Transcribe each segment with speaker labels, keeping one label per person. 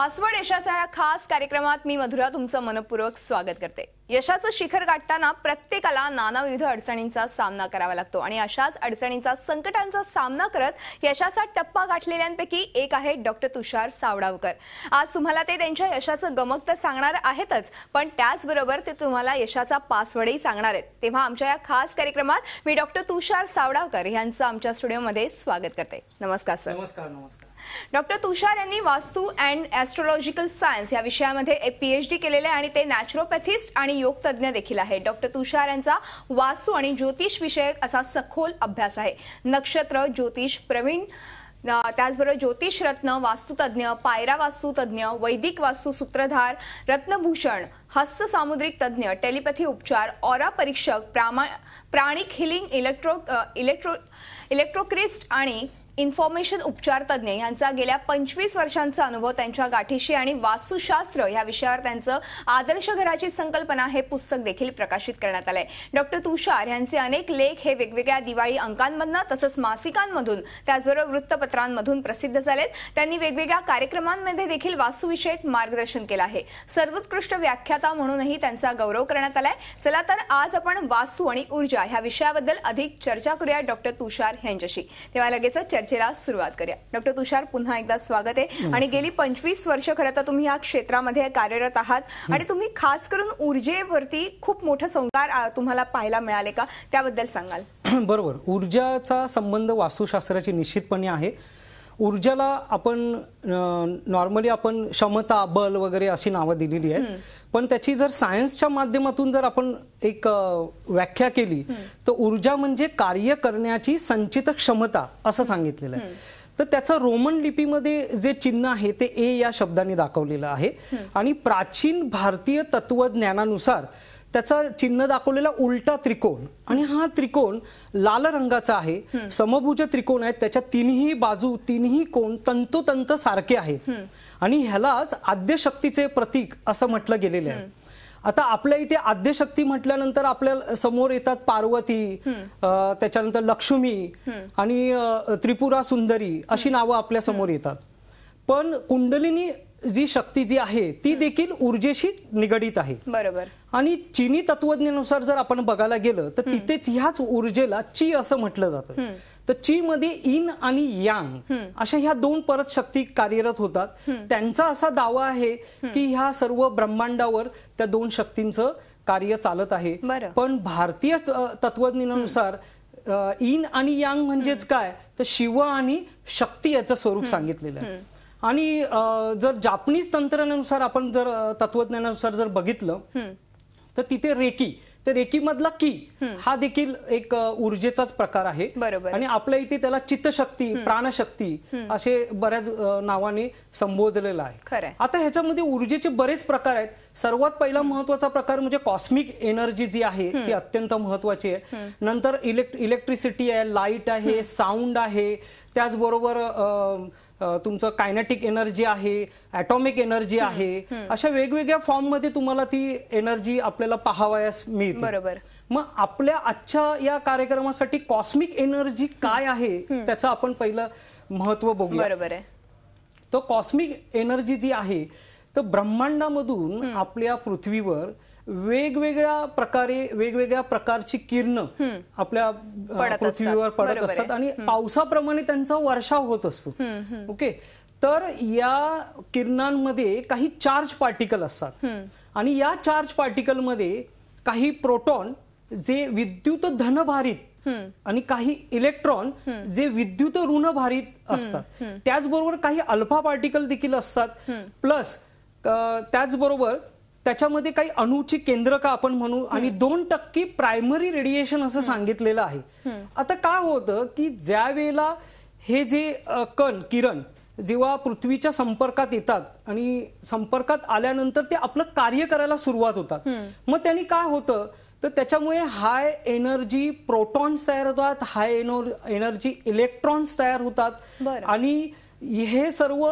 Speaker 1: Password यशाच्या या खास कार्यक्रमात मी मधुरा तुमचं मनपूर्वक स्वागत करते। यशाचं शिखर गाठताना प्रत्येकाला नानाविध अडचणींचा सामना करावा लागतो आणि अशाच अडचणींचा संकटांचा सामना करत यशाचा टप्पा गाठलेल्यांपैकी एक आहे डॉक्टर तुषार सावडावकर। आज तुम्हाला ते त्यांच्या यशाचं गमक तर सांगणार आहेतच, पण त्याचबरोबर ते तुम्हाला यशाचा पासवर्डही सांगणार आहेत। तेव्हा आमच्या या खास कार्यक्रमात मी डॉक्टर तुषार सावडावकर यांचं आमच्या स्टुडिओमध्ये स्वागत करते। नमस्कार सर।
Speaker 2: नमस्कार नमस्कार।
Speaker 1: डॉक्टर तुषार यांनी वास्तू अँड ॲस्ट्रोलॉजिकल सायन्स या विषयामध्ये PhD केलेले आणि ते नॅचरोपॅथिस्ट आणि योग तज्ञ देखील आहे। डॉक्टर तुषार यांचा वास्तू आणि ज्योतिष विषयक असा सखोल अभ्यास आहे। नक्षत्र ज्योतिष प्रवीण, त्याचबरोबर ज्योतिष रत्न, वास्तुतज्ञ, पायरा वास्तुतज्ञ, वैदिक वास्तु सूत्रधार, रत्नभूषण, हस्त सामुद्रिक तज्ञ, टेलिपॅथी उपचार, ऑरा परीक्षक, प्राणिक हिलिंग, इलेक्ट्रोक्रिस्ट आणि इन्फॉर्मेशन उपचार तज्ञ यांचा गेल्या 25 वर्षांचा अनुभव त्यांच्या गाठीशी आणि वास्तुशास्त्र या विषयावर त्यांचं आदर्श घराची संकल्पना हे पुस्तक देखील प्रकाशित करण्यात आलंय। डॉक्टर तुषार यांचे अनेक लेख हे वेगवेगळ्या दिवाळी अंकांमधून तसंच मासिकांमधून त्याचबरोबर वृत्तपत्रांमधून प्रसिद्ध झालेत। त्यांनी वेगवेगळ्या कार्यक्रमांमध्ये देखील वास्तुविषयक मार्गदर्शन केलं आहे। सर्वोत्कृष्ट व्याख्याता म्हणूनही त्यांचा गौरव करण्यात आलाय। चला तर आज आपण वास्तू आणि ऊर्जा ह्या विषयाबद्दल अधिक चर्चा करूया डॉक्टर तुषार यांच्याशी। तेव्हा लगेच चर्चेला सुरुवात करूया। डॉक्टर तुषार, पुन्हा एकदा स्वागत आहे। आणि गेली 25 वर्ष खरं तर तुम्ही या क्षेत्रामध्ये कार्यरत आहात आणि तुम्ही खास करून ऊर्जेवरती खूप मोठं संस्कार तुम्हाला पाहायला मिळाले का, त्याबद्दल सांगाल?
Speaker 2: बरोबर, ऊर्जाचा संबंध वास्तुशास्त्राची निश्चितपणे आहे। ऊर्जाला आपण नॉर्मली आपण क्षमता, बल वगैरे अशी नावं दिलेली आहेत, पण त्याची जर सायन्सच्या माध्यमातून जर आपण एक व्याख्या केली तर ऊर्जा म्हणजे कार्य करण्याची संचित क्षमता असं सांगितलेलं आहे। तर त्याचं रोमन लिपीमध्ये जे चिन्ह आहे ते ए या शब्दाने दाखवलेलं आहे आणि प्राचीन भारतीय तत्वज्ञानानुसार त्याचा चिन्ह दाखवलेला उलटा त्रिकोण, आणि हा त्रिकोण लाल रंगाचा आहे, समभुज त्रिकोण आहेत, त्याच्या तिन्ही बाजू तिन्ही कोण तंतोतंत सारखे आहेत आणि ह्यालाच आद्यशक्तीचे प्रतीक असं म्हटलं गेलेलं आहे। आता आपल्या इथे आद्यशक्ती म्हटल्यानंतर आपल्या समोर येतात पार्वती, त्याच्यानंतर लक्ष्मी आणि त्रिपुरा सुंदरी अशी नावं आपल्या समोर येतात, पण कुंडलिनी जी शक्ती जी आहे ती देखील ऊर्जेशी निगडित आहे।
Speaker 1: बरोबर। आणि
Speaker 2: चीनी तत्वज्ञानुसार जर आपण बघायला गेलं तर तिथेच ह्याच ऊर्जेला ची असं म्हटलं जातं। तर ची मध्ये इन आणि यांग अशा ह्या दोन परत शक्ती कार्यरत होतात। त्यांचा असा दावा आहे की ह्या सर्व ब्रह्मांडावर त्या दोन शक्तींचं कार्य चालत आहे। पण भारतीय तत्वज्ञानानुसार इन आणि यांग म्हणजेच काय तर शिव आणि शक्ती याचं स्वरूप सांगितलेलं आहे। आणि जर जापनीज तंत्रज्ञानानुसार आपण जर तत्वज्ञानानुसार जर बघितलं तर तिथे रेकी, तर रेकी मधला की हा देखील एक ऊर्जेचाच प्रकार आहे। आणि आपल्या इथे त्याला चित्तशक्ती, प्राणशक्ती असे बऱ्याच नावाने संबोधलेलं आहे। आता ह्याच्यामध्ये ऊर्जेचे बरेच प्रकार आहेत। सर्वात पहिला महत्वाचा प्रकार म्हणजे कॉस्मिक एनर्जी जी आहे ती अत्यंत महत्वाची आहे। नंतर इलेक्ट्रिसिटी आहे, लाईट आहे, साऊंड आहे, त्याचबरोबर तुमचं कायनेटिक एनर्जी आहे, ॲटॉमिक एनर्जी आहे, अशा वेगवेगळ्या फॉर्म मध्ये तुम्हाला ती एनर्जी आपल्याला पाहावयास मिळते।
Speaker 1: बरोबर।
Speaker 2: मग आपल्या आजच्या या कार्यक्रमासाठी कॉस्मिक एनर्जी काय आहे त्याचं आपण पहिलं महत्व बघूया।
Speaker 1: बरोबर आहे।
Speaker 2: तो कॉस्मिक एनर्जी जी आहे तर ब्रह्मांडामधून आपल्या पृथ्वीवर वेगवेगळ्या प्रकारे वेगवेगळ्या प्रकारची किरणं आपल्या पृथ्वीवर पडत असतात आणि पावसाप्रमाणे त्यांचा वर्षाव होत असतो। ओके, तर या किरणांमध्ये काही चार्ज पार्टिकल असतात आणि या चार्ज पार्टिकल मध्ये काही प्रोटॉन जे विद्युत धनभारित आणि काही इलेक्ट्रॉन जे विद्युत ऋणभारित असतात, त्याचबरोबर काही अल्फा पार्टिकल देखील असतात, प्लस त्याचबरोबर त्याच्यामध्ये काही अणूची केंद्रक आपण म्हणू आणि 2% प्रायमरी रेडिएशन असं सांगितलेलं आहे। आता काय होतं की ज्या वेळेला हे जे किरण जेव्हा पृथ्वीच्या संपर्कात येतात आणि संपर्कात आल्यानंतर ते आपलं कार्य करायला सुरुवात होतात, मग त्यांनी काय होतं तर त्याच्यामुळे हाय एनर्जी प्रोटॉन्स तयार होतात, हाय एनर्जी इलेक्ट्रॉन्स तयार होतात आणि हे सर्व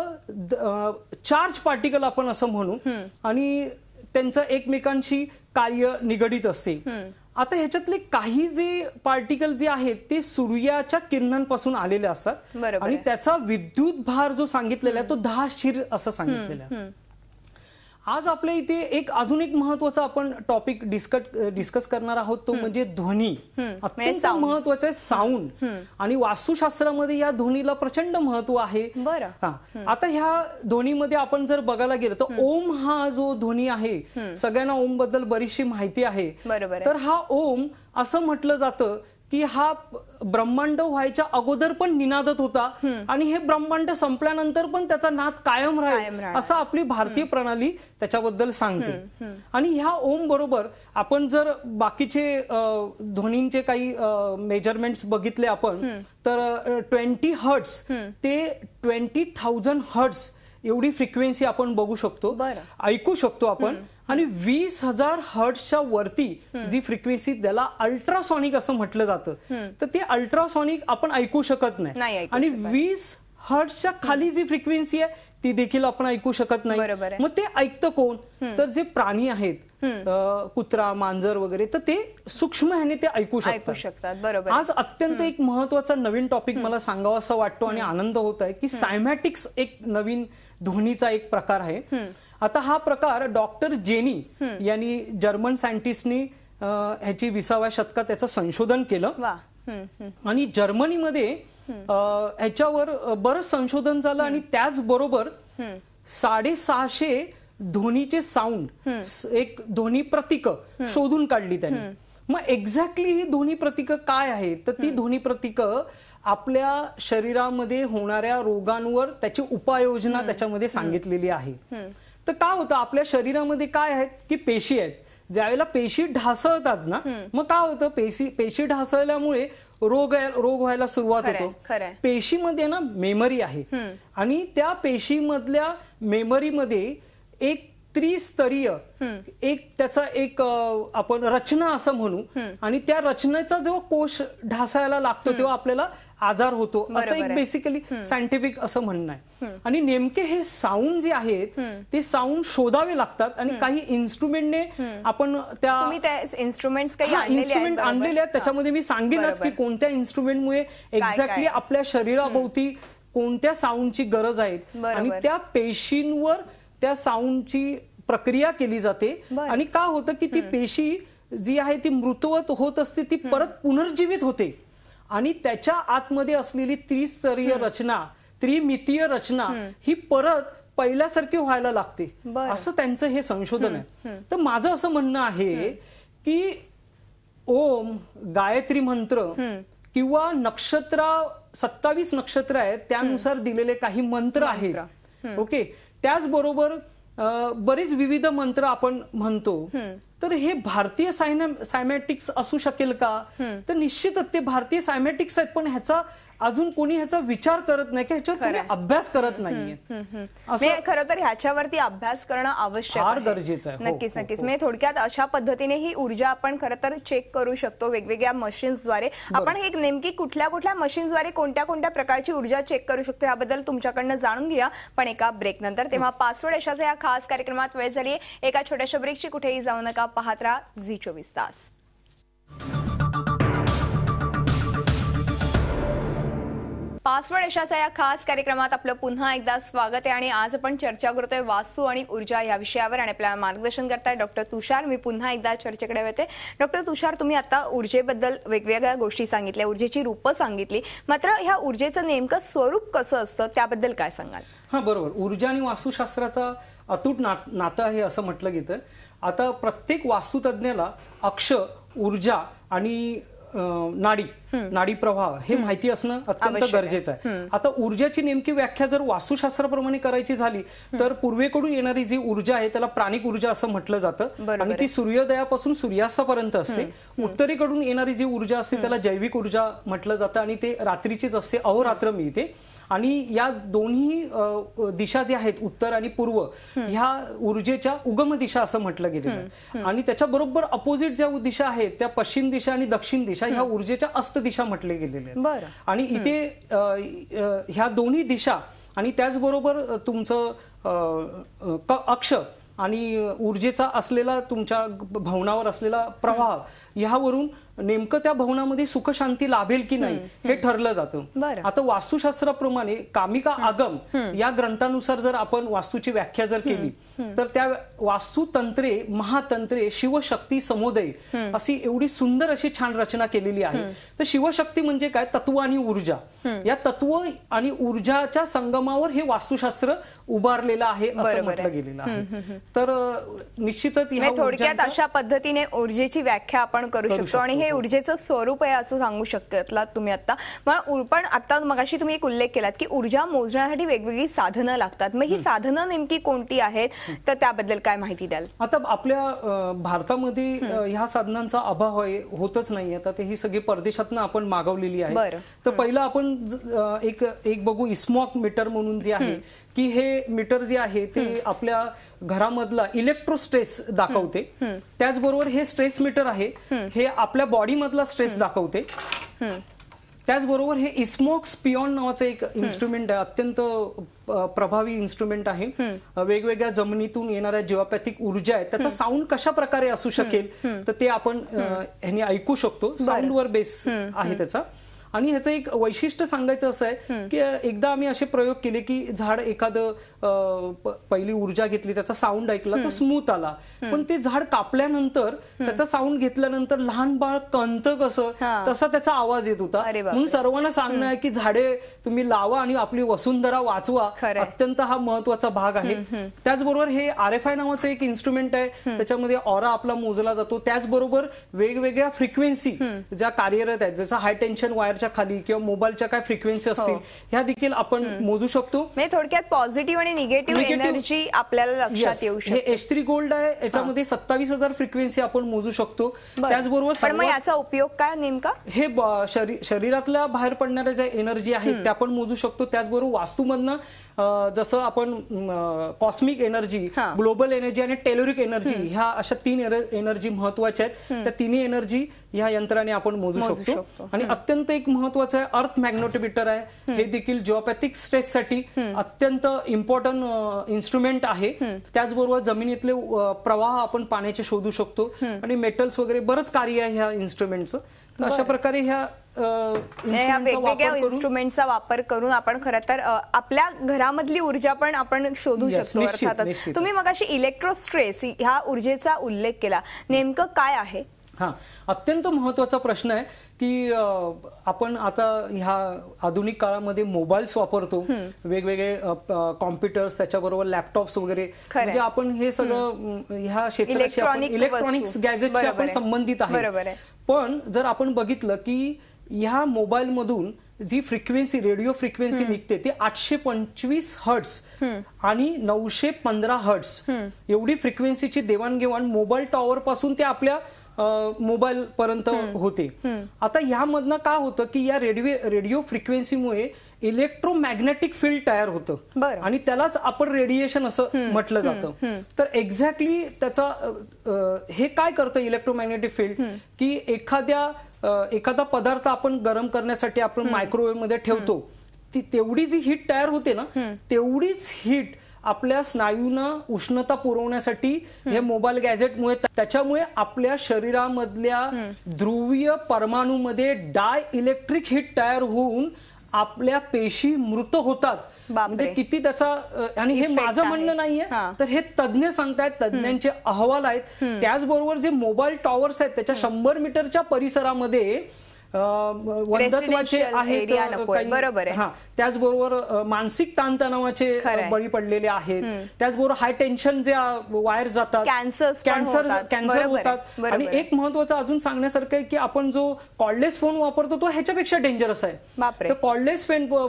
Speaker 2: चार्ज पार्टिकल आपण असं म्हणू आणि त्यांचं एकमेकांशी कार्य निगडित असते। आता ह्याच्यातले काही जे पार्टिकल जे आहेत ते सूर्याच्या किरणांपासून आलेले असतात आणि त्याचा विद्युत भार जो सांगितलेला आहे तो 10 शीर असं सांगितलेला आहे. आज आपल्या इथे अजून एक महत्वाचा आपण टॉपिक डिस्कस करणार आहोत तो म्हणजे ध्वनी. अत्यंत महत्वाचा आहे साऊंड. आणि वास्तुशास्त्रामध्ये या ध्वनीला प्रचंड महत्व आहे. आता ह्या ध्वनीमध्ये आपण जर बघायला गेलो तर ओम हा जो ध्वनी आहे, सगळ्यांना ओम बद्दल बरीचशी माहिती आहे. तर हा ओम असं म्हटलं जातं की हा ब्रह्मांड व्हायच्या अगोदर पण निनादत होता आणि हे ब्रह्मांड संपल्यानंतर पण त्याचा नाद कायम राहील असं आपली भारतीय प्रणाली त्याच्याबद्दल सांगते. आणि ह्या ओम बरोबर आपण जर बाकीचे ध्वनींचे काही मेजरमेंट्स बघितले आपण तर 20 हर्ट्स ते 20,000 हर्ट्स एवढी फ्रिक्वेन्सी आपण बघू शकतो, ऐकू शकतो आपण. आणि 20,000 हर्ट्सच्या वरती जी फ्रिक्वेन्सी त्याला अल्ट्रासॉनिक असं म्हटलं जातं, तर ते अल्ट्रासॉनिक आपण ऐकू शकत नाही. आणि 20 हर्ट्सच्या खाली जी फ्रिक्वेन्सी आहे ती देखील आपण ऐकू शकत नाही. मग ते ऐकतं कोण? तर जे प्राणी आहेत, कुत्रा, मांजर वगैरे, तर ते सूक्ष्म ह्याने ते ऐकू शकतात. आज अत्यंत एक महत्वाचा नवीन टॉपिक मला सांगावा असं वाटतो आणि आनंद होत आहे की सायमॅटिक्स एक नवीन ध्वनीचा एक प्रकार आहे. आता हा प्रकार डॉक्टर जेनी यांनी जर्मन सायंटिस्टनी ह्याची 20व्या शतकात त्याचं संशोधन केलं आणि जर्मनीमध्ये ह्याच्यावर बरंच संशोधन झालं आणि त्याचबरोबर 650 ध्वनीचे साऊंड, एक ध्वनी प्रतीक शोधून काढली त्यांनी. मग एक्झॅक्टली ही ध्वनी प्रतीक काय आहेत? तर ती ध्वनी प्रतीक आपल्या शरीरामध्ये होणाऱ्या रोगांवर त्याची उपाययोजना त्याच्यामध्ये सांगितलेली आहे. तर काय होतं, आपल्या शरीरामध्ये काय आहेत की पेशी आहेत. ज्यावेळेला पेशी ढासळतात ना, मग काय होतं, पेशी ढासळल्यामुळे रोग व्हायला सुरुवात होतो. पेशीमध्ये ना मेमरी आहे आणि त्या पेशीमधल्या मेमरीमध्ये एक त्रिस्तरीय त्याचा एक आपण रचना असं म्हणू आणि त्या रचनेचा जेव्हा कोश ढासायला लागतो तेव्हा आपल्याला आजार होतो असं एक बेसिकली सायंटिफिक असं म्हणणं आहे. आणि नेमके हे साऊंड जे आहेत ते साऊंड शोधावे लागतात आणि काही इन्स्ट्रुमेंटने आपण त्या
Speaker 1: इन्स्ट्रुमेंट
Speaker 2: आणलेले आहेत. त्याच्यामध्ये मी सांगेनच की कोणत्या इन्स्ट्रुमेंटमुळे एक्झॅक्टली आपल्या शरीराभोवती कोणत्या साऊंडची गरज आहे आणि त्या पेशींवर त्या साऊंडची प्रक्रिया केली जाते. आणि का होतं की ती पेशी जी आहे ती मृतवत होत असते, ती परत पुनर्जीवित होते आणि त्याच्या आतमध्ये असलेली त्रिस्तरीय रचना, त्रिमितीय रचना ही परत पहिल्यासारखी व्हायला लागते, असं त्यांचं हे संशोधन आहे. तर माझं असं म्हणणं आहे की ओम, गायत्री मंत्र किंवा 27 नक्षत्र आहेत त्यानुसार दिलेले काही मंत्र आहेत. ओके, त्याचबरोबर बरेच विविध मंत्र आपण म्हणतो. तर हे भारतीय सायमॅटिक्स असू शकेल का? तर निश्चितच ते भारतीय सायमॅटिक्स आहेत, पण ह्याचा अजून कोणी ह्याचा विचार करत नाही की ह्याच्यावर कोणी अभ्यास करत नाहीये.
Speaker 1: खरं तर ह्याच्यावरती अभ्यास करणं आवश्यक
Speaker 2: फार गरजेचं आहे.
Speaker 1: नक्कीच. म्हणजे थोडक्यात अशा पद्धतीने ही ऊर्जा आपण खरं तर चेक करू शकतो वेगवेगळ्या मशीन्सद्वारे. आपण एक नेमकी कुठल्या मशीन्सद्वारे कोणत्या प्रकारची ऊर्जा चेक करू शकतो याबद्दल तुमच्याकडनं जाणून घेऊया, पण एका ब्रेक नंतर. तेव्हा पासवर्ड यशाचा या खास कार्यक्रमात वेळ झाली आहे एका छोट्याशा ब्रेकची. कुठेही जाऊ नका, पाहत राहा झी24 तास. पासवर्ड यशाचा या खास कार्यक्रमात आपलं पुन्हा एकदा स्वागत आहे आणि आज आपण चर्चा करतोय वास्तू आणि ऊर्जा या विषयावर आणि आपल्याला मार्गदर्शन करताय डॉक्टर तुषार. मी पुन्हा एकदा चर्चेकडे येते. डॉक्टर तुषार, तुम्ही आता ऊर्जेबद्दल वेगवेगळ्या गोष्टी सांगितल्या, ऊर्जेची रूपं सांगितली, मात्र ह्या ऊर्जेचं नेमकं स्वरूप कसं असतं त्याबद्दल काय सांगाल?
Speaker 2: हा, बरोबर. ऊर्जा आणि वास्तुशास्त्राचा अतूट नातं आहे असं म्हटलं गेलं. आता प्रत्येक वास्तुतज्ञाला अक्ष, ऊर्जा आणि नाडी प्रवाह हे माहिती असणं अत्यंत गरजेचं आहे. आता ऊर्जाची नेमकी व्याख्या जर वास्तुशास्त्राप्रमाणे करायची झाली तर पूर्वेकडून येणारी जी ऊर्जा आहे त्याला प्राणिक ऊर्जा असं म्हटलं जातं आणि ती सूर्योदयापासून सूर्यास्तापर्यंत असते. उत्तरेकडून येणारी जी ऊर्जा असते त्याला जैविक ऊर्जा म्हटलं जातं आणि ते रात्रीचीच असते, अहोरात्र मिळते. आणि या दोन्ही दिशा ज्या आहेत, उत्तर आणि पूर्व, ह्या ऊर्जेच्या उगम दिशा असं म्हटलं गेलेलं आहे. आणि त्याच्या बरोबर अपोजिट ज्या दिशा आहेत त्या पश्चिम दिशा आणि दक्षिण दिशा ह्या ऊर्जेच्या अस्त दिशा म्हटले गेलेले आहेत. आणि इथे ह्या दोन्ही दिशा आणि त्याचबरोबर तुमचं अक्ष आणि ऊर्जेचा असलेला तुमच्या भवनावर असलेला प्रवाह ह्यावरून नेमकं त्या भवनामध्ये सुख शांती लाभेल की नाही हे ठरलं जातं. आता वास्तुशास्त्राप्रमाणे कामिका आगम या ग्रंथानुसार जर आपण वास्तूची व्याख्या जर केली तर त्या वास्तुतंत्रे महातंत्रे शिवशक्ती समोदय अशी एवढी सुंदर अशी छान रचना केलेली आहे. तर शिवशक्ती म्हणजे काय, तत्व आणि ऊर्जा. या तत्व आणि ऊर्जाच्या संगमावर हे वास्तुशास्त्र उभारलेलं आहे असं म्हटलं गेलेलं आहे. तर निश्चितच
Speaker 1: थोडक्यात अशा पद्धतीने ऊर्जेची व्याख्या आपण करू शकतो आणि हे ऊर्जेचं स्वरूप आहे असं सांगू शकता तुम्ही आता. पण आता मगाशी तुम्ही एक उल्लेख केलात की ऊर्जा मोजण्यासाठी वेगवेगळी साधनं लागतात. मग ही साधनं नेमकी कोणती आहेत, तर त्याबद्दल काय माहिती द्याल?
Speaker 2: आता आपल्या भारतामध्ये ह्या साधनांचा अभाव होतच नाही. आता ते ही सगळी परदेशातनं आपण मागवलेली आहे. तर पहिलं आपण एक बघू इस्मॉक मीटर म्हणून जे आहे की हे मीटर जे आहे ते आपल्या घरामधला इलेक्ट्रोस्ट्रेस दाखवते. त्याचबरोबर हे स्ट्रेस मीटर आहे, हे आपल्या बॉडी मधला स्ट्रेस दाखवते. त्याचबरोबर हे इस्मॉक स्पिऑन नावाचं एक इन्स्ट्रुमेंट आहे, अत्यंत प्रभावी इन्स्ट्रुमेंट आहे. वेगवेगळ्या जमिनीतून येणाऱ्या जिओपॅथिक ऊर्जा आहे त्याचा साऊंड कशा प्रकारे असू शकेल तर ते आपण ह्याने ऐकू शकतो. साऊंडवर बेस आहे त्याचा. आणि ह्याचं एक वैशिष्ट्य सांगायचं असं आहे की एकदा आम्ही असे प्रयोग केले की झाड एखादं पहिली ऊर्जा घेतली, त्याचा साऊंड ऐकला तो स्मूथ आला, पण ते झाड कापल्यानंतर त्याचा साऊंड घेतल्यानंतर लहान बाळ कंत कसं तसा त्याचा आवाज येत होता. म्हणून सर्वांना सांगणं आहे की झाडे तुम्ही लावा आणि आपली वसुंधरा वाचवा, अत्यंत हा महत्वाचा भाग आहे. त्याचबरोबर हे RFI नावाचं एक इन्स्ट्रुमेंट आहे, त्याच्यामध्ये ऑरा आपला मोजला जातो. त्याचबरोबर वेगवेगळ्या फ्रिक्वेन्सी ज्या कार्यरत आहेत, जसं हाय टेन्शन वायर खाली किंवा मोबाईलच्या काय फ्रिक्वेन्सी असतील ह्या देखील आपण मोजू शकतो.
Speaker 1: थोडक्यात पॉझिटिव्ह आणि निगेटिव्ह एनर्जी आपल्याला लक्षात येऊ शकते.
Speaker 2: हे S3 गोल्ड आहे, याच्यामध्ये 27,000 फ्रिक्वेन्सी आपण मोजू शकतो. त्याचबरोबर
Speaker 1: मग याचा उपयोग काय नेमका,
Speaker 2: हे शरीरातल्या बाहेर पडणाऱ्या ज्या एनर्जी आहेत त्या आपण मोजू शकतो. त्याचबरोबर वास्तूमधनं जसं आपण कॉस्मिक एनर्जी, ग्लोबल एनर्जी आणि टेलोरिक एनर्जी ह्या अशा 3 एनर्जी महत्वाच्या आहेत. त्या तिन्ही एनर्जी ह्या यंत्राने आपण मोजू शकतो. आणि अत्यंत एक महत्वाचं आहे अर्थ मॅग्नेटोमीटर आहे, हे देखील जिओपॅथिक स्ट्रेससाठी अत्यंत इम्पॉर्टंट इन्स्ट्रुमेंट आहे. त्याचबरोबर जमिनीतले प्रवाह आपण पाण्याचे शोधू शकतो आणि मेटल्स वगैरे बरंच कार्य आहे ह्या इन्स्ट्रुमेंटचं. तर अशा प्रकारे ह्या
Speaker 1: वेगवेगळ्या इन्स्ट्रुमेंटचा वापर करून आपण खरं तर आपल्या घरामधली ऊर्जा पण आपण शोधू शकतो. अर्थातच तुम्ही मगाशी इलेक्ट्रोस्ट्रेस ह्या ऊर्जेचा उल्लेख केला, नेमकं काय आहे?
Speaker 2: अत्यंत महत्वाचा प्रश्न आहे की आपण आता ह्या आधुनिक काळामध्ये मोबाईल्स वापरतो, वेगवेगळे कॉम्प्युटर्स, त्याच्याबरोबर लॅपटॉप्स वगैरे, म्हणजे आपण हे सगळं ह्या क्षेत्राशी इलेक्ट्रॉनिक्स गॅजेटशी आपण संबंधित आहे. पण जर आपण बघितलं की ह्या मोबाईल मधून जी फ्रिक्वेन्सी, रेडिओ फ्रिक्वेन्सी निघते ती 825 हर्ट्स आणि 915 हर्ट्स एवढी फ्रिक्वेन्सीची देवाणघेवाण मोबाईल टॉवर पासून ते आपल्या मोबाईल पर्यंत होते. आता यामधनं काय होतं की या रेडिओ फ्रिक्वेन्सीमुळे इलेक्ट्रोमॅग्नेटिक फील्ड तयार होतं आणि त्यालाच आपण रेडिएशन असं म्हटलं जातं. तर एक्झॅक्टली त्याचा हे काय करतं इलेक्ट्रोमॅग्नेटिक फील्ड की एखादा पदार्थ आपण गरम करण्यासाठी आपण मायक्रोवेव्ह मध्ये ठेवतो, ती तेवढी जी हीट तयार होते ना, तेवढीच हीट आपल्या स्नायूंना उष्णता पुरवण्यासाठी हे मोबाईल गॅजेटमुळे, त्याच्यामुळे आपल्या शरीरामधल्या ध्रुवीय परमाणूमध्ये डाय इलेक्ट्रिक हीट तयार होऊन आपल्या पेशी मृत होतात. म्हणजे किती त्याचा, आणि हे माझं म्हणणं नाहीये, तर हे तज्ञ सांगतायत, तज्ञांचे अहवाल आहेत. त्याचबरोबर जे मोबाईल टॉवर्स आहेत त्याच्या 100 मीटरच्या परिसरामध्ये वंदत्वाचे आहेत, त्याचबरोबर मानसिक ताणतणावाचे बळी पडलेले आहेत. त्याचबरोबर हाय टेन्शन जे वायर जातात, कॅन्सर होतात. आणि एक महत्वाचं अजून सांगण्यासारखं आहे की आपण जो कॉर्डलेस फोन वापरतो तो ह्याच्यापेक्षा डेंजरस आहे. तर कॉर्डलेस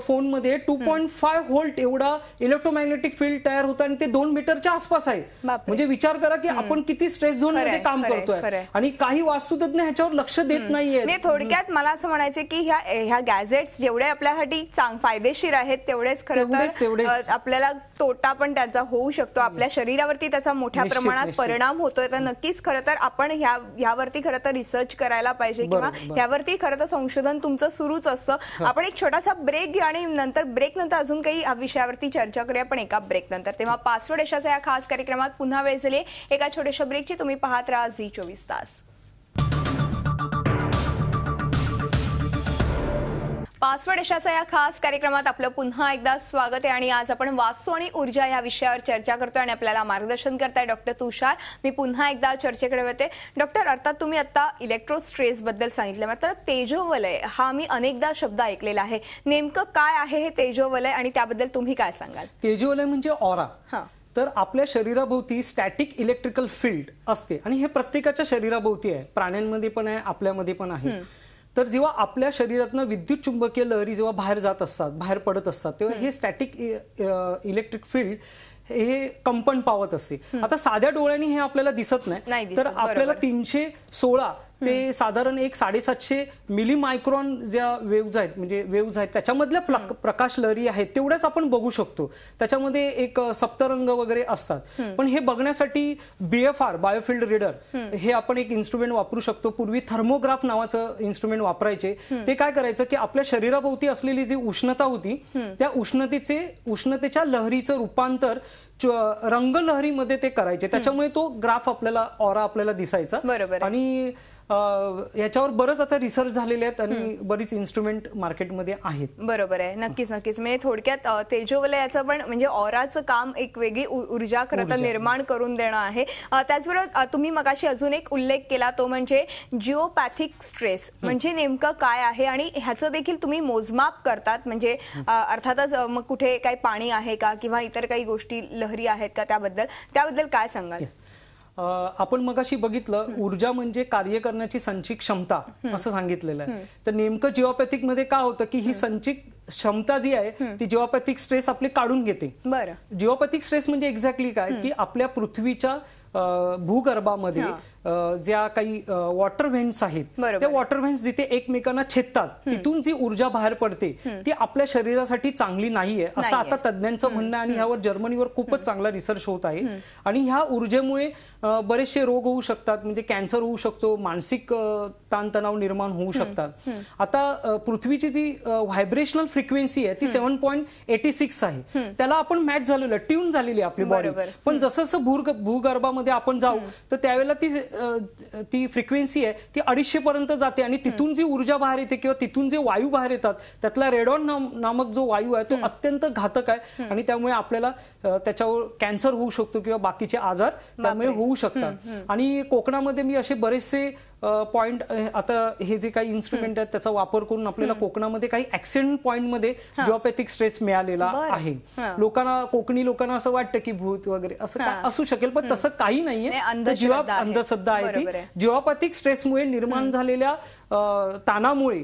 Speaker 2: फोन मध्ये 2.5 व्होल्ट एवढा इलेक्ट्रोमॅग्नेटिक फील्ड तयार होतं आणि ते 2 मीटरच्या आसपास आहे. म्हणजे विचार करा की आपण किती स्ट्रेस झोन मध्ये काम करतोय आणि काही वास्तुतज्ञ ह्याच्यावर लक्ष देत नाहीये.
Speaker 1: थोडक्यात थोडक्यात मला असं म्हणायचं की ह्या गॅजेट्स जेवढे आपल्यासाठी फायदेशीर आहेत तेवढेच खरं तर आपल्याला तोटा पण त्याचा होऊ शकतो. आपल्या शरीरावरती त्याचा मोठ्या प्रमाणात परिणाम होतोय. तर नक्कीच खरं तर आपण ह्यावरती खरं तर रिसर्च करायला पाहिजे किंवा ह्यावरती खरं तर संशोधन तुमचं सुरूच असतं. आपण एक छोटासा ब्रेक घेऊ आणि ब्रेक नंतर अजून काही विषयावरती चर्चा करूया, पण एका ब्रेक नंतर. तेव्हा पासवर्ड यशाच्या या खास कार्यक्रमात पुन्हा वेळ झाली एका छोट्याशा ब्रेकची. तुम्ही पाहत राहा झी24 तास. पासवर्ड यशाच्या या खास कार्यक्रमात आपलं पुन्हा एकदा स्वागत आहे आणि आज आपण वास्तू आणि ऊर्जा या विषयावर चर्चा करतोय आणि आपल्याला मार्गदर्शन करताय डॉक्टर तुषार. मी पुन्हा एकदा चर्चेकडे वळते. डॉक्टर, अर्थात तुम्ही आता इलेक्ट्रोस्ट्रेस बद्दल सांगितलं, मात्र तेजोवलय हा मी अनेकदा शब्द ऐकलेला आहे. नेमकं काय आहे हे तेजोवलय आणि त्याबद्दल तुम्ही काय सांगाल?
Speaker 2: तेजोवलय म्हणजे ऑरा. तर आपल्या शरीराभोवती स्टॅटिक इलेक्ट्रिकल फील्ड असते आणि हे प्रत्येकाच्या शरीराभोवती आहे. प्राण्यांमध्ये पण आहे, आपल्यामध्ये पण आहे. तर जेव्हा आपल्या शरीरातनं विद्युत चुंबकीय लहरी जेव्हा बाहेर जात असतात, बाहेर पडत असतात, तेव्हा हे स्टॅटिक इलेक्ट्रिक फील्ड हे कंपन पावत असते. आता साध्या डोळ्यांनी हे आपल्याला दिसत नाही. तर आपल्याला 316 ते साधारण 750 मिली मायक्रॉन ज्या वेव्ज आहेत, म्हणजे वेव्ज आहेत त्याच्यामधल्या प्रकाश लहरी आहेत तेवढ्याच आपण बघू शकतो. त्याच्यामध्ये एक सप्तरंग वगैरे असतात. पण हे बघण्यासाठी BFR बायोफिल्ड रीडर हे आपण एक इन्स्ट्रुमेंट वापरू शकतो. पूर्वी थर्मोग्राफ नावाचं इन्स्ट्रुमेंट वापरायचे. ते काय करायचं की आपल्या शरीराभोवती असलेली जी उष्णता होती त्या उष्णतेच्या लहरीचं रूपांतर रंगलहरीमध्ये ते करायचे. त्याच्यामुळे तो ग्राफ आपल्याला ऑरा आपल्याला दिसायचा. आणि याच्यावर बरंच आता रिसर्च झालेले आहेत आणि बरीच इन्स्ट्रुमेंट मार्केटमध्ये आहेत.
Speaker 1: बरोबर आहे. नक्कीच. म्हणजे थोडक्यात तेजोवलयाचं पण म्हणजे ऑराचं काम एक वेगळी ऊर्जा खरं तर निर्माण करून देणं आहे. त्याचबरोबर तुम्ही मगाशी अजून एक उल्लेख केला, तो म्हणजे जिओपॅथिक स्ट्रेस. म्हणजे नेमकं काय आहे आणि ह्याचं देखील तुम्ही मोजमाप करतात? म्हणजे अर्थातच मग कुठे काही पाणी आहे का किंवा इतर काही गोष्टी लहरी आहेत का, त्याबद्दल काय सांगाल?
Speaker 2: आपण मगाशी बघितलं ऊर्जा म्हणजे कार्य करण्याची संचित क्षमता असं सांगितलेलं आहे. तर नेमकं जिओपॅथिक मध्ये काय होतं की ही संचित क्षमता जी आहे ती जिओपॅथिक स्ट्रेस आपली काढून घेते. जिओपॅथिक स्ट्रेस म्हणजे एक्झॅक्टली काय की आपल्या पृथ्वीच्या भूगर्भामध्ये ज्या काही वॉटर व्हेंट्स आहेत त्या वॉटर व्हेंट्स जिथे एकमेकांना छेदतात तिथून जी ऊर्जा बाहेर पडते ती आपल्या शरीरासाठी चांगली नाहीये असं आता तज्ज्ञांचं म्हणणं आहे. आणि ह्यावर जर्मनीवर खूपच चांगला रिसर्च होत आहे. आणि ह्या ऊर्जेमुळे बरेचसे रोग होऊ शकतात, म्हणजे कॅन्सर होऊ शकतो, मानसिक ताणतणाव निर्माण होऊ शकतात. आता पृथ्वीची जी व्हायब्रेशनल फ्रिक्वेन्सी आहे ती 7.86 आहे. त्याला आपण मॅच झालेलं, ट्यून झालेली आपली बॉडी. पण जसं जसं भूगर्भामध्ये आपण जाऊ तर त्यावेळेला ती फ्रिक्वेन्सी आहे ती 250 पर्यंत जाते आणि तिथून जी ऊर्जा बाहेर येते किंवा तिथून जे वायू बाहेर येतात त्यातला रेडॉन नामक जो वायू आहे तो अत्यंत घातक आहे आणि त्यामुळे आपल्याला त्याच्यावर कॅन्सर होऊ शकतो किंवा बाकीचे आजार त्यामुळे होऊ शकतात. आणि कोकणामध्ये मी असे बरेचसे पॉइंट, आता हे जे काही इन्स्ट्रुमेंट आहेत त्याचा वापर करून आपल्याला कोकणामध्ये काही ऍक्सिडेंट पॉइंट मध्ये जिओपॅथिक स्ट्रेस मिळालेला आहे. कोकणी लोकांना असं वाटतं की भूत वगैरे असं काय असू शकेल, पण तसं काही नाहीये. अंधश्रद्धा आहे ती. जिओपॅथिक स्ट्रेसमुळे निर्माण झालेल्या ताणामुळे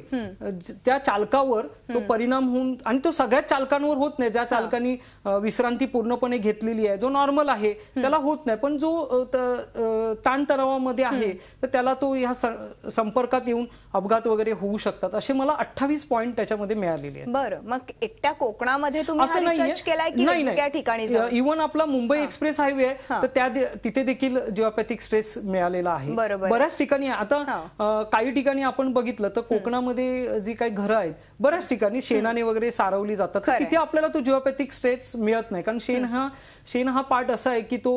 Speaker 2: त्या चालकावर तो परिणाम होऊन, आणि तो सगळ्याच चालकांवर होत नाही. ज्या चालकांनी विश्रांती पूर्णपणे घेतलेली आहे, जो नॉर्मल आहे त्याला होत नाही, पण जो ताणतणावामध्ये आहे तर त्याला तो ह्या संपर्कात येऊन अपघात वगैरे होऊ शकतात. असे मला 28 पॉइंट त्याच्यामध्ये मिळालेले आहेत.
Speaker 1: बरं, मग एकट्या कोकणामध्ये तुम्ही रिसर्च केलाय की वेगळ्या ठिकाणी?
Speaker 2: इव्हन आपला मुंबई एक्सप्रेस हायवे आहे तर तिथे देखील जिओपॅथिक स्ट्रेस मिळालेला आहे. बऱ्याच ठिकाणी. आता काही ठिकाणी आपण बघितलं तर कोकणामध्ये जी काही घरं आहेत बऱ्याच ठिकाणी शेणाने वगैरे सारवली जातात, तर तिथे आपल्याला तो जिओपॅथिक स्ट्रेस मिळत नाही. कारण शेण हा पार्ट असा आहे की तो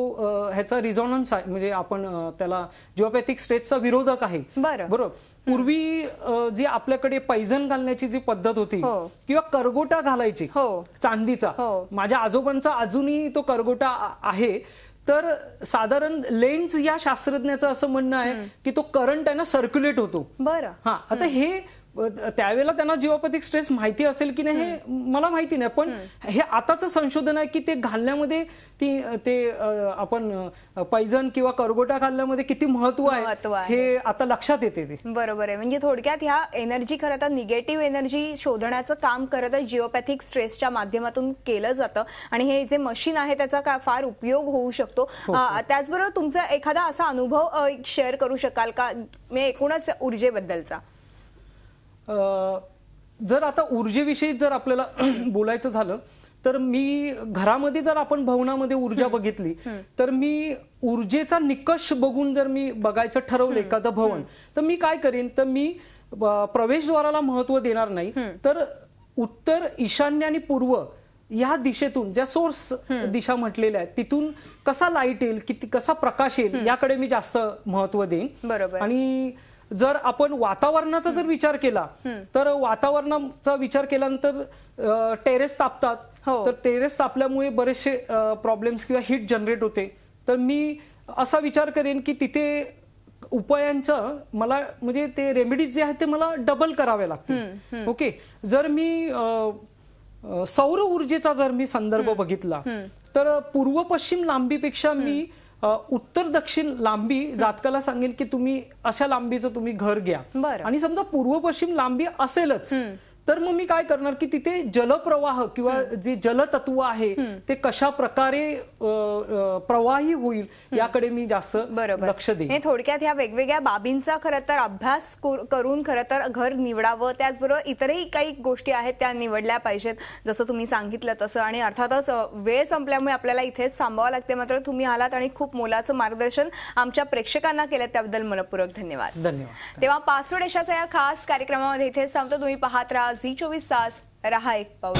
Speaker 2: ह्याचा रिझॉनन्स आहे, म्हणजे आपण त्याला जिओपॅथिक स्ट्रेसचा विरोधक आहे. बरोबर. पूर्वी जी आपल्याकडे पैजण घालण्याची जी पद्धत होती किंवा करगोटा घालायची चांदीचा, माझ्या आजोबांचा अजूनही तो करगोटा आहे. तर साधारण लेन्स या शास्त्रज्ञाचं असं म्हणणं आहे की तो करंट आहे ना सर्क्युलेट होतो. आता हे त्यावेळेला त्यांना जिओपॅथिक स्ट्रेस माहिती असेल की नाही हे मला माहिती नाही, पण हे आताचं संशोधन आहे की ते घालण्यामध्ये ते आपण पैजण किंवा करगोटा घालण्यामध्ये किती महत्व आहे हे आता लक्षात येते.
Speaker 1: बरोबर आहे. म्हणजे थोडक्यात ह्या एनर्जी खरं तर निगेटिव्ह एनर्जी शोधण्याचं काम खरं तर जिओपॅथिक स्ट्रेसच्या माध्यमातून केलं जातं आणि हे जे मशीन आहे त्याचा फार उपयोग होऊ शकतो. त्याचबरोबर तुमचा एखादा असा अनुभव शेअर करू शकाल का एकूणच ऊर्जेबद्दलचा?
Speaker 2: जर आता ऊर्जेविषयी जर आपल्याला बोलायचं झालं तर मी घरामध्ये जर आपण भवनामध्ये ऊर्जा बघितली तर मी ऊर्जेचा निकष बघून जर मी बघायचं ठरवलं एखादं भवन तर मी काय करेन तर मी प्रवेशद्वाराला महत्व देणार नाही तर उत्तर, ईशान्य आणि पूर्व या दिशेतून ज्या सोर्स दिशा म्हटलेल्या आहेत तिथून कसा लाईट येईल, किती कसा प्रकाश येईल याकडे मी जास्त महत्व देईन.
Speaker 1: बरोबर.
Speaker 2: आणि जर आपण वातावरणाचा जर विचार केला तर वातावरणाचा विचार केल्यानंतर टेरेस तापतात, तर टेरेस तापल्यामुळे बरेचसे प्रॉब्लेम्स किंवा हीट जनरेट होते. तर मी असा विचार करेन की तिथे उपायांचं मला म्हणजे ते रेमेडीज जे आहेत ते मला डबल करावे लागतील. ओके. जर मी सौर ऊर्जेचा जर मी संदर्भ बघितला तर पूर्व पश्चिम लांबीपेक्षा मी उत्तर दक्षिण लांबी जातकाला सांगेन की तुम्ही अशा लांबीचं तुम्ही घर घ्या. आणि समजा पूर्व पश्चिम लांबी असेलच तर मग मी काय करणार की तिथे जलप्रवाह किंवा जे जलतत्व आहे ते कशा प्रकारे प्रवाही होईल याकडे मी जास्त लक्ष देईन.
Speaker 1: थोडक्यात ह्या वेगवेगळ्या बाबींचा खरं तर अभ्यास करून खरं तर घर निवडावं. त्याचबरोबर इतरही काही गोष्टी आहेत त्या निवडल्या पाहिजेत जसं तुम्ही सांगितलं तसं. आणि अर्थातच वेळ संपल्यामुळे आपल्याला इथेच थांबावं लागते. मात्र तुम्ही आलात आणि खूप मोलाचं मार्गदर्शन आमच्या प्रेक्षकांना केलं त्याबद्दल मनपूर्वक धन्यवाद.
Speaker 2: धन्यवाद.
Speaker 1: तेव्हा पासवर्ड यशाच्या या खास कार्यक्रमामध्ये इथेच थांबतो. तुम्ही पाहत राहा झी 24 तास, रहा एक पाऊल.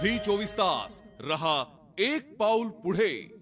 Speaker 3: झी 24 तास, रहा एक पाऊल पुढे.